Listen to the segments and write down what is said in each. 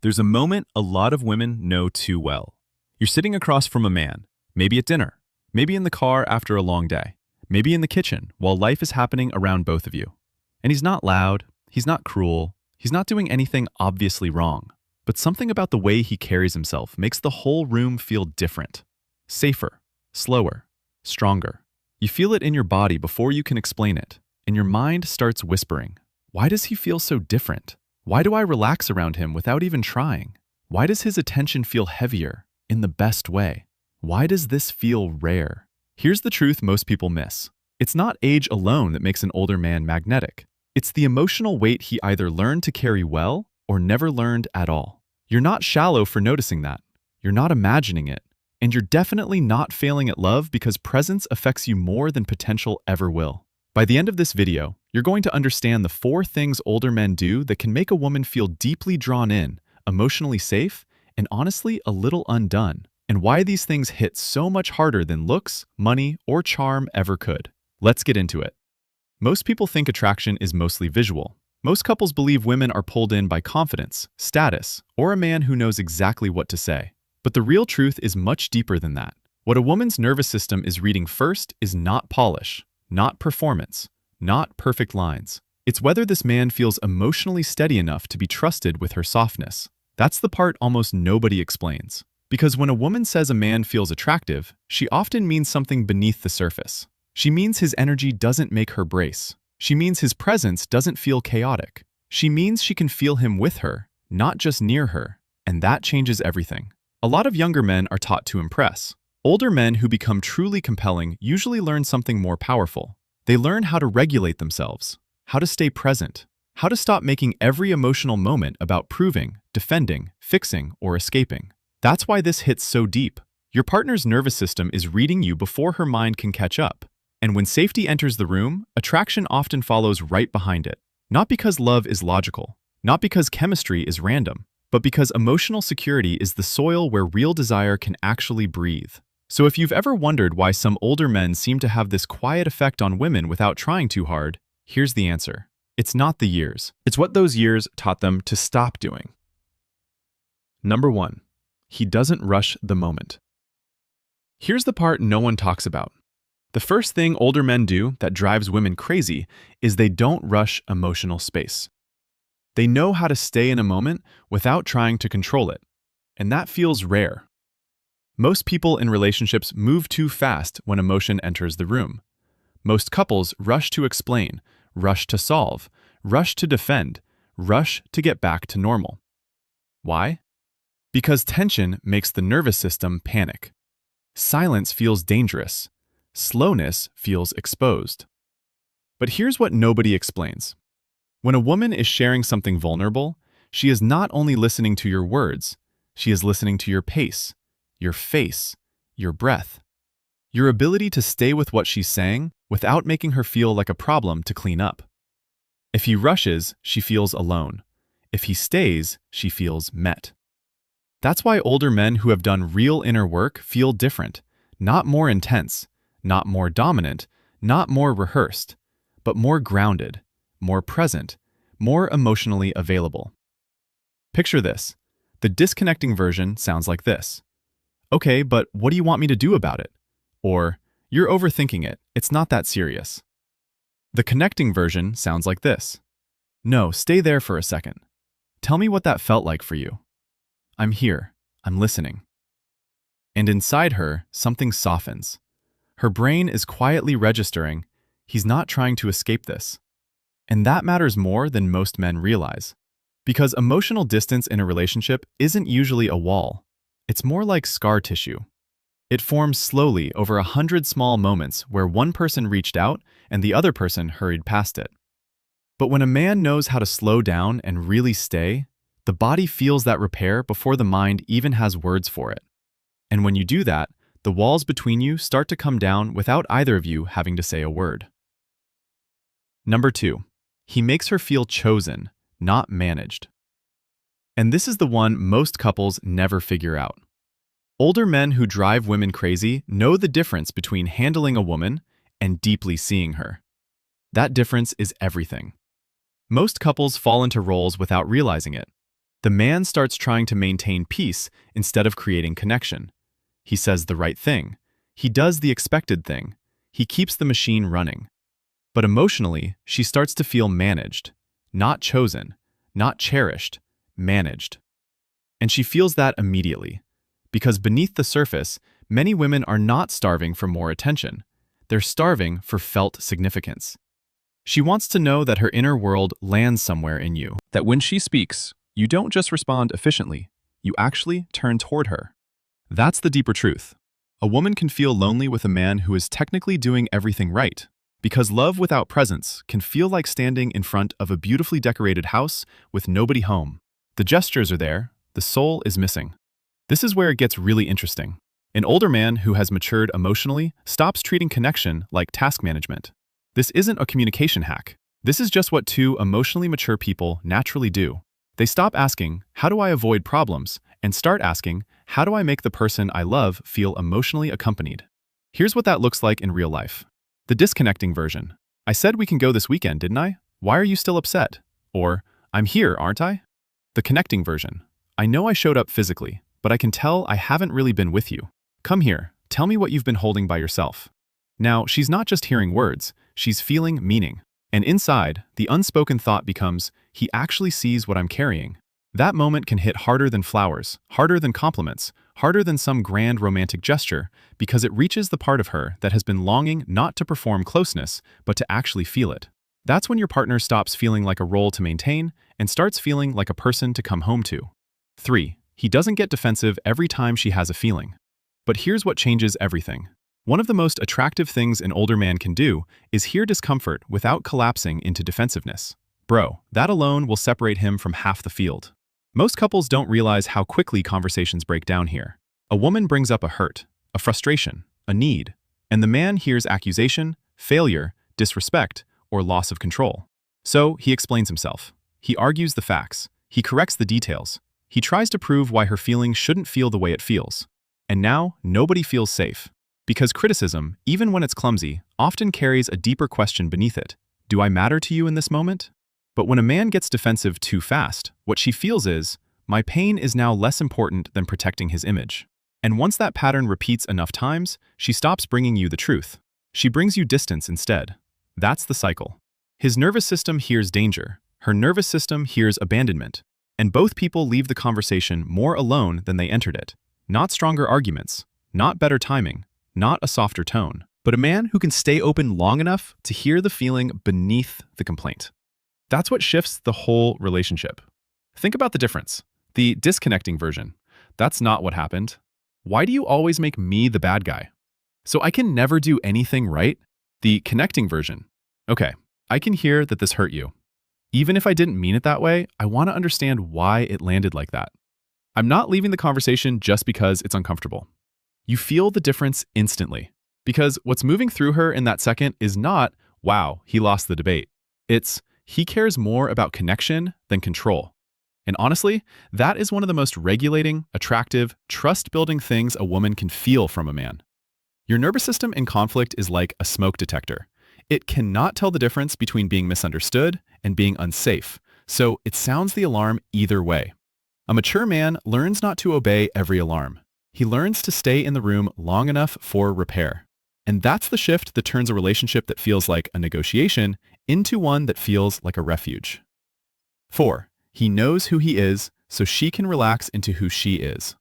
There's a moment a lot of women know too well. You're sitting across from a man, maybe at dinner, maybe in the car after a long day, maybe in the kitchen while life is happening around both of you. And he's not loud, he's not cruel, he's not doing anything obviously wrong. But something about the way he carries himself makes the whole room feel different. Safer, slower, stronger. You feel it in your body before you can explain it, and your mind starts whispering, why does he feel so different? Why do I relax around him without even trying? Why does his attention feel heavier, in the best way? Why does this feel rare? Here's the truth most people miss. It's not age alone that makes an older man magnetic. It's the emotional weight he either learned to carry well or never learned at all. You're not shallow for noticing that. You're not imagining it. And you're definitely not failing at love because presence affects you more than potential ever will. By the end of this video, you're going to understand the 4 things older men do that can make a woman feel deeply drawn in, emotionally safe, and honestly a little undone, and why these things hit so much harder than looks, money, or charm ever could. Let's get into it. Most people think attraction is mostly visual. Most couples believe women are pulled in by confidence, status, or a man who knows exactly what to say. But the real truth is much deeper than that. What a woman's nervous system is reading first is not polish, not performance, not perfect lines. It's whether this man feels emotionally steady enough to be trusted with her softness. That's the part almost nobody explains. Because when a woman says a man feels attractive, she often means something beneath the surface. She means his energy doesn't make her brace. She means his presence doesn't feel chaotic. She means she can feel him with her, not just near her, and that changes everything. A lot of younger men are taught to impress. Older men who become truly compelling usually learn something more powerful. They learn how to regulate themselves, how to stay present, how to stop making every emotional moment about proving, defending, fixing, or escaping. That's why this hits so deep. Your partner's nervous system is reading you before her mind can catch up. And when safety enters the room, attraction often follows right behind it. Not because love is logical, not because chemistry is random, but because emotional security is the soil where real desire can actually breathe. So if you've ever wondered why some older men seem to have this quiet effect on women without trying too hard, here's the answer. It's not the years. It's what those years taught them to stop doing. Number 1. He doesn't rush the moment. Here's the part no one talks about. The first thing older men do that drives women crazy is they don't rush emotional space. They know how to stay in a moment without trying to control it, and that feels rare. Most people in relationships move too fast when emotion enters the room. Most couples rush to explain, rush to solve, rush to defend, rush to get back to normal. Why? Because tension makes the nervous system panic. Silence feels dangerous. Slowness feels exposed. But here's what nobody explains. When a woman is sharing something vulnerable, she is not only listening to your words, she is listening to your pace, your face, your breath, your ability to stay with what she's saying without making her feel like a problem to clean up. If he rushes, she feels alone. If he stays, she feels met. That's why older men who have done real inner work feel different, not more intense, not more dominant, not more rehearsed, but more grounded, more present, more emotionally available. Picture this. The disconnecting version sounds like this. Okay, but what do you want me to do about it? Or, you're overthinking it, it's not that serious. The connecting version sounds like this. No, stay there for a second. Tell me what that felt like for you. I'm here, I'm listening. And inside her, something softens. Her brain is quietly registering, he's not trying to escape this. And that matters more than most men realize. Because emotional distance in a relationship isn't usually a wall. It's more like scar tissue. It forms slowly over 100 small moments where one person reached out and the other person hurried past it. But when a man knows how to slow down and really stay, the body feels that repair before the mind even has words for it. And when you do that, the walls between you start to come down without either of you having to say a word. Number 2. He makes her feel chosen, not managed. And this is the one most couples never figure out. Older men who drive women crazy know the difference between handling a woman and deeply seeing her. That difference is everything. Most couples fall into roles without realizing it. The man starts trying to maintain peace instead of creating connection. He says the right thing. He does the expected thing. He keeps the machine running. But emotionally, she starts to feel managed, not chosen, not cherished, managed. And she feels that immediately. Because beneath the surface, many women are not starving for more attention. They're starving for felt significance. She wants to know that her inner world lands somewhere in you. That when she speaks, you don't just respond efficiently, you actually turn toward her. That's the deeper truth. A woman can feel lonely with a man who is technically doing everything right, because love without presence can feel like standing in front of a beautifully decorated house with nobody home. The gestures are there, the soul is missing. This is where it gets really interesting. An older man who has matured emotionally stops treating connection like task management. This isn't a communication hack. This is just what two emotionally mature people naturally do. They stop asking, how do I avoid problems, and start asking, how do I make the person I love feel emotionally accompanied? Here's what that looks like in real life. The disconnecting version. I said we can go this weekend, didn't I? Why are you still upset? Or, I'm here, aren't I? The connecting version. I know I showed up physically, but I can tell I haven't really been with you. Come here, tell me what you've been holding by yourself. Now, she's not just hearing words, she's feeling meaning. And inside, the unspoken thought becomes, he actually sees what I'm carrying. That moment can hit harder than flowers, harder than compliments, harder than some grand romantic gesture, because it reaches the part of her that has been longing not to perform closeness, but to actually feel it. That's when your partner stops feeling like a role to maintain and starts feeling like a person to come home to. 3. He doesn't get defensive every time she has a feeling. But here's what changes everything. One of the most attractive things an older man can do is hear discomfort without collapsing into defensiveness. Bro, that alone will separate him from half the field. Most couples don't realize how quickly conversations break down here. A woman brings up a hurt, a frustration, a need, and the man hears accusation, failure, disrespect, or loss of control. So he explains himself. He argues the facts. He corrects the details. He tries to prove why her feeling shouldn't feel the way it feels. And now, nobody feels safe. Because criticism, even when it's clumsy, often carries a deeper question beneath it. Do I matter to you in this moment? But when a man gets defensive too fast, what she feels is, my pain is now less important than protecting his image. And once that pattern repeats enough times, she stops bringing you the truth. She brings you distance instead. That's the cycle. His nervous system hears danger. Her nervous system hears abandonment. And both people leave the conversation more alone than they entered it. Not stronger arguments, not better timing, not a softer tone, but a man who can stay open long enough to hear the feeling beneath the complaint. That's what shifts the whole relationship. Think about the difference. The disconnecting version. That's not what happened. Why do you always make me the bad guy? So I can never do anything right? The connecting version. Okay, I can hear that this hurt you. Even if I didn't mean it that way, I want to understand why it landed like that. I'm not leaving the conversation just because it's uncomfortable. You feel the difference instantly. Because what's moving through her in that second is not, wow, he lost the debate. It's, he cares more about connection than control. And honestly, that is one of the most regulating, attractive, trust-building things a woman can feel from a man. Your nervous system in conflict is like a smoke detector. It cannot tell the difference between being misunderstood and being unsafe, so it sounds the alarm either way. A mature man learns not to obey every alarm. He learns to stay in the room long enough for repair. And that's the shift that turns a relationship that feels like a negotiation into one that feels like a refuge. 4. He knows who he is, so she can relax into who she is.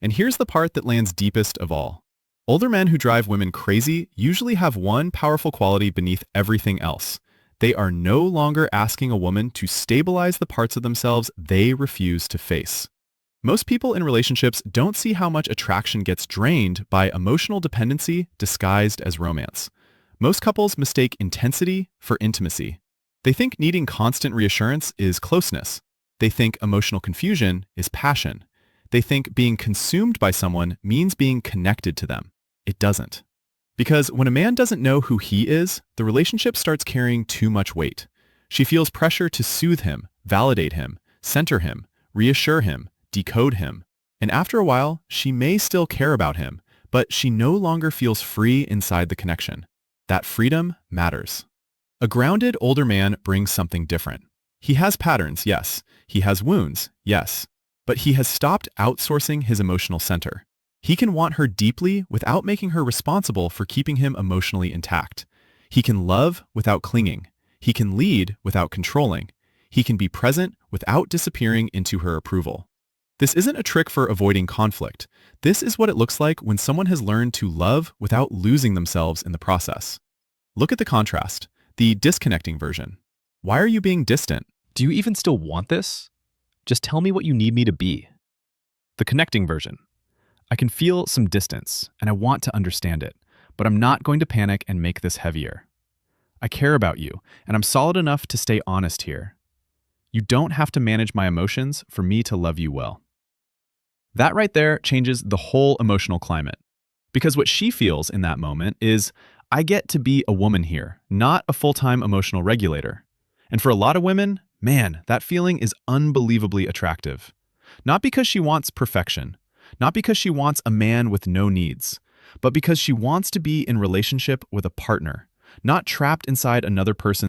And here's the part that lands deepest of all. Older men who drive women crazy usually have one powerful quality beneath everything else. They are no longer asking a woman to stabilize the parts of themselves they refuse to face. Most people in relationships don't see how much attraction gets drained by emotional dependency disguised as romance. Most couples mistake intensity for intimacy. They think needing constant reassurance is closeness. They think emotional confusion is passion. They think being consumed by someone means being connected to them. It doesn't. Because when a man doesn't know who he is, the relationship starts carrying too much weight. She feels pressure to soothe him, validate him, center him, reassure him, decode him. And after a while, she may still care about him, but she no longer feels free inside the connection. That freedom matters. A grounded older man brings something different. He has patterns, yes. He has wounds, yes. But he has stopped outsourcing his emotional center. He can want her deeply without making her responsible for keeping him emotionally intact. He can love without clinging. He can lead without controlling. He can be present without disappearing into her approval. This isn't a trick for avoiding conflict. This is what it looks like when someone has learned to love without losing themselves in the process. Look at the contrast, the disconnecting version. Why are you being distant? Do you even still want this? Just tell me what you need me to be. The connecting version. I can feel some distance, and I want to understand it, but I'm not going to panic and make this heavier. I care about you, and I'm solid enough to stay honest here. You don't have to manage my emotions for me to love you well. That right there changes the whole emotional climate. Because what she feels in that moment is, I get to be a woman here, not a full-time emotional regulator. And for a lot of women, man, that feeling is unbelievably attractive. Not because she wants perfection, not because she wants a man with no needs, but because she wants to be in relationship with a partner, not trapped inside another person's